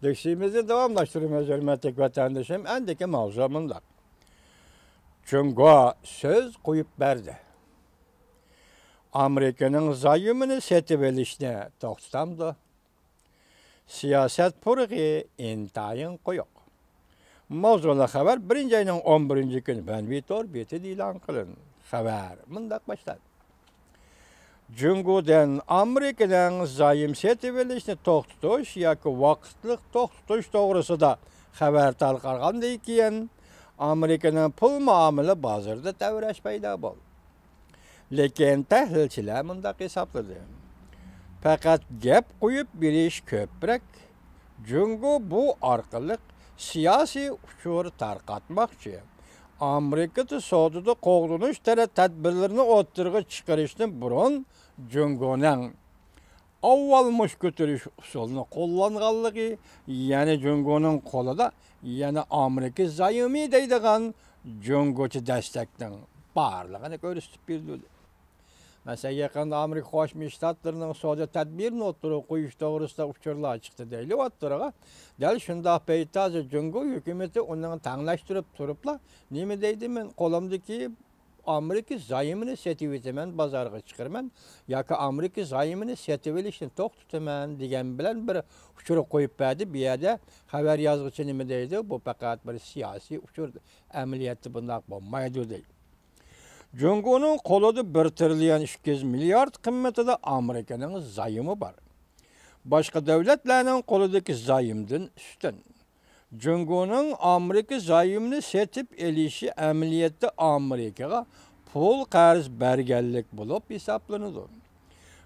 Dersimizi devamlaştırıyoruz hürmetli vatandaşım. Endeki mavzumunda. Çünkü söz koyup verdi. Amerika'nın zayiminini setip elişine toxtamdı. Siyaset pırığı intayın koyuk. Mavzula haber 1. ayının 11. günü ben Vitor Beti ilan kılın. Haber mındak başladı. Cüngüden Amerika'dan zayim setip elişine toxtuş yoki vaqtlık toxtuş doğrusu da haber tarqalgan deyken Amerika'nın pul muamele bazarda tevreş payda bol. Lekin tahlilçiler mındaq hesapladı. Fakat gep koyup bir iş köprek, çünkü bu arkalık siyasi uçur tarqatmakçı. Amerika'da soğududa qoğlunuş tedbirlerini oturğa çıkarıştın burun, Cüngü'nün avvalmış götürüş usulunu kullanğanlığı, yani Cüngü'nün kolu da, yani Amerika zayımi deydiğen Cüngü'çü destekten barlığını görüstüp bildi. Mesela yakında Amerika Qo'shma Shtatlarining savdo tadbirini o'ttirib qo'yish to'g'risida uchurlar chiqdi deyli o'ttirig'i. Dal shundoq paytda Jungo hukumati uni tanglashtirib turiblar. Nima deydi, men qo'limdagi Amerika zayimini setib etaman, bozorga chiqaraman yoki Amerika zayimini setib olishni to'xtataman degan bilan bir uchur qo'yib berdi. Bu yerda xabar yozuvchi nima deydi? Bu faqat bir siyosiy uchur. Amaliyotda bundoq bo'lmaydi deydi. Cüngü'nün kolunda 1 trilyon 200 milyard kıymetinde Amerika'nın zayımı var. Başka devletlerin kolundaki zayımdan üstün. Cüngü'nün Amerika zayımını setip elişi emniyette Amerika'ya pul qarz bergenlik bulup hesaplanıdı.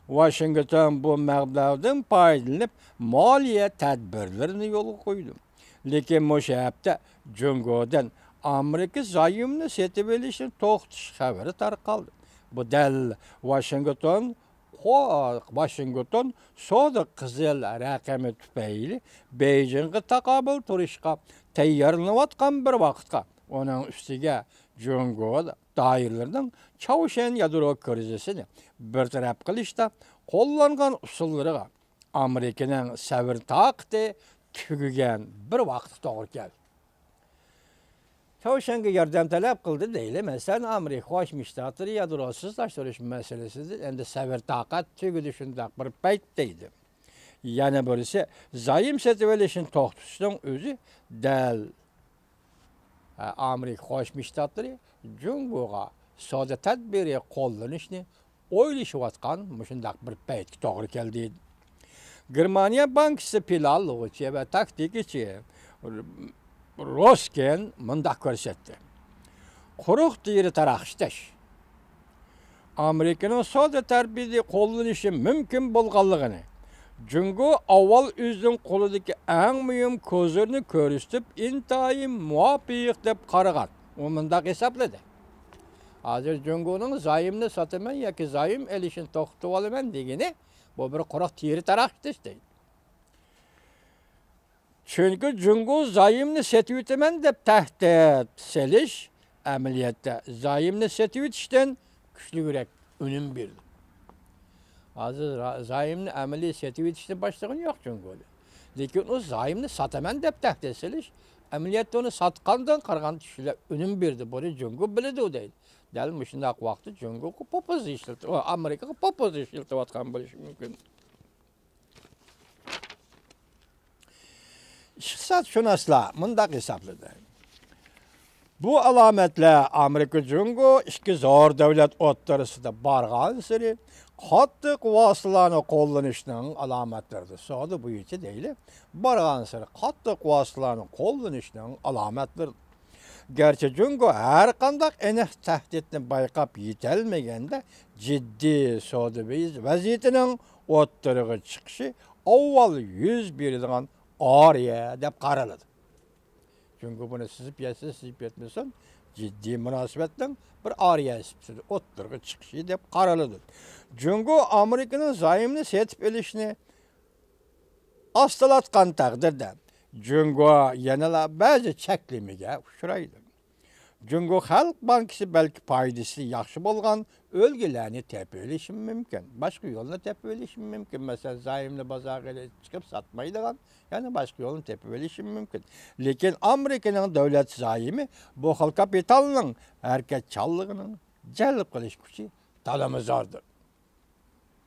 Washington bu məbləğdən paydalanıp maliye tədbirlerini yolu koydu. Lekin bu şəhəbdə Cüngü'den Amerika zayımını setip elişin toxtuş haberi tarqaldı. Bu del Washington soda qızıl raqamı tüpeyli Beijing'e taqabıl turishqa tayyorlanayotgan bir vaqtqa onun üstüge Cüngü dairlerinin Çavuşen yadro krizisini bir taraf qilishda qo'llangan usullariga Amerika'nın savr taqti tugagan bir vaqt to'g'ri keldi. Çavuşen'e yardım talep kıldı değil. Mesela Amerika Qo'shma Shtatlari yadrosizlashtirish meselesida endi savr taqat tugudi shundoq bir paytdaydi. Yana birisi zayim setib olishni to'xtatishning o'zi dal Amerika Qo'shma Shtatlari Jungo'ga savdo tadbiri qo'llanishni o'ylashayotgan shundoq bir paytga to'g'ri keldi. Germaniya bankisi planlovchi va taktikchi Rosken mındaq ko'rsatdi. Quruq deri taraxtash. Amerikaning savdo tarbiyasi qo'llanishi mumkin bo'lganligini, Jungo avval o'zining qo'lidagi eng muhim ko'zlarni ko'rsatib, intayin muvafiq deb qaragan. U mındaq hisobladi. Hozir Jungoning zayimni sotaman yoki zayim elishini to'xtatib olaman degani, bu bir quruq deri taraxtash deydi. Çünkü Jungo zayimni setib etaman deb tahdid selish amaliyotda zayimni setib etishdan kuchliroq unum berdi. Hozir zayimni amaliy setib etishni boshlagan yo'q Jungoda. Lekin o zayimni sotaman deb tahdid selish amaliyotda uni sotgandan qaraganda kuchli unum berdi. Buni Jungo biladi deydi. Dal shunday vaqtda Jungo popuz ishlatib, Amerikaga popuz ishlatayotgan bo'lishi mumkin. İqtisadşünaslar mındaq hesapladı. Bu alametler Amerika Jungo iki zor devlet o'ttirisida bargan siri qattiq vositalarni qo'llanishning alomatlaridir. Sodi bo'yicha deyli, bargan siri qattiq vositalarni qo'llanishning alomatlaridir. Gerçi Jungo har qanday aniq tahdidni bayqab yetolmaganda jiddiy sodi vaziyatining o'ttiriga chiqishi avval yuz beradigan ariye deb qaraladi. Çünkü bunu sizip yetmesin ciddi münasebetden bir ariye sifatida o'ttirga chiqishi deb qaraladi. Jungo Amerikaning zayimni setib olishni ostalatgan taqdirda Jungo yanala ba'zi cheklimiga uchraydi. Cungo Halk Bankası belki paydası yaxşı bolğan ölgelerini tepeleşim mümkün. Başka yolunu tepeleşim mümkün. Mesela zayımlı bazarlara çıkıp satmaydıgan, yani başka yolunu tepeleşim mümkün. Lekin Amerika'nın devlet zayımı bu hal kapitalının hareket çallığının celp kılış gücü dalımı zordur.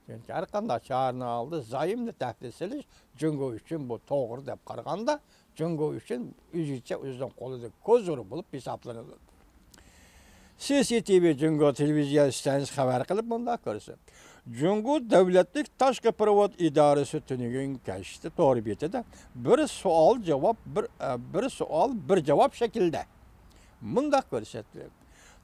Çünkü her kanda çağrını aldı, zayımlı təhdisiliş Cungo üçün bu doğru dep qaraganda, Cungo üçün üzüçe özden koluda kozuru bulup hesaplanılır. CCTV Cungo televiziya istansiya xabar qilib bunda ko'rsa. Cungo davlatlik tashqi privat idorasi tunigun kashti to'g'ri betida bir savol bir javob shaklida. Bunda ko'rsatiladi.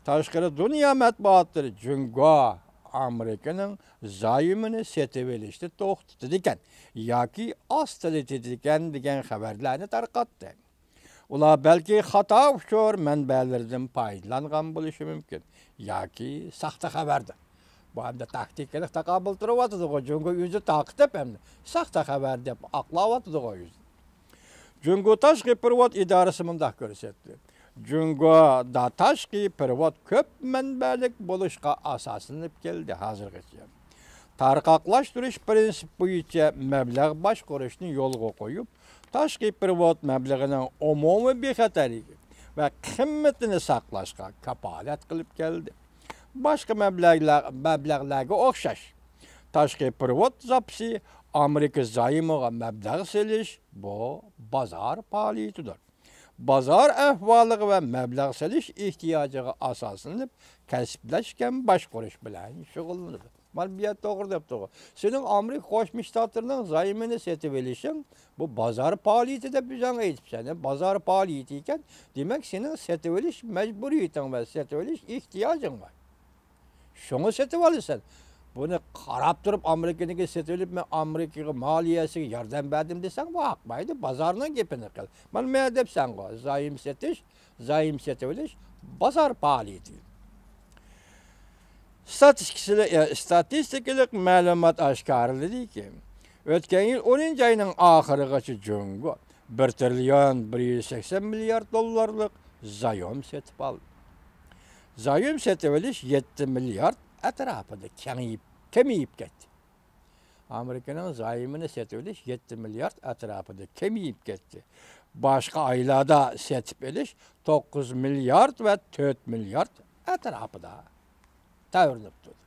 Tashqari dunyo matbuotlari Cungo Amerika'nın zayımını setevelişti to'xtatdi ekan yoki ostiladi ekan degan xabarlarni tarqatdi. Ular belki xato ushur manbalardan foydalangan bo'lishi mumkin yoki saxta xabardir. Bu hamda taktikalik taqobil turyapti, Cungo o'zi taqib hamda saxta xabar deb aqlayapti o'zi. Cungo tashqi privat idorasi mundaq ko'rsatdi. Cungo da tashqi privat ko'p manbalik bo'lishga asoslanib keldi hozirgacha. Tarqaqlashtirish prinsipi bo'yicha mablag' boshqarishni yo'lga qo'yib, tashqi privat mablag'ining umumiy bexatarligi va qimmatini saqlashga kafolat qilib keldi. Boshqa mablag'larga o'xshash tashqi privat zapsi Amerika zayimiga mablag' selish bu bozor faoliyatidir. Bozor ahvoliga va mablag' selish ehtiyojiga asoslanib kasblashgan boshqarish bilan shug'ullanadi. Malbiyat to'g'ri deb to'g'ri. Sening Amerika Qo'shma Shtatlarining zayimini setib olishing bu bozor faoliyati deb bizga aytibsan. Bozor faoliyati ekan, demak sening setib olish majburiyating va setib olish ehtiyojing bor. Şunu setib olasan. Buni qarab turib Amerikaniga setib olib, men Amerikaga moliyasiga yordam berdim desang, bu haqmaydi. Bozorning gapini qil. Mana men debsan, zayim setib olish bozor faoliyati. Statistikalik ma'lumot oshkorladiki, o'tgan yil 10 oyning oxirigacha Cungo 1 trillion 180 milliard dollarlik zayom setib oldi. Zayom setib olish 7 milliard atrofida kemiyib ketdi. Amerikaning zayimini setib olish 7 milliard atrofida kemiyib ketdi. Boshqa oylarda setib olish 9 milliard va 4 milliard atrofida tavrinib turdi.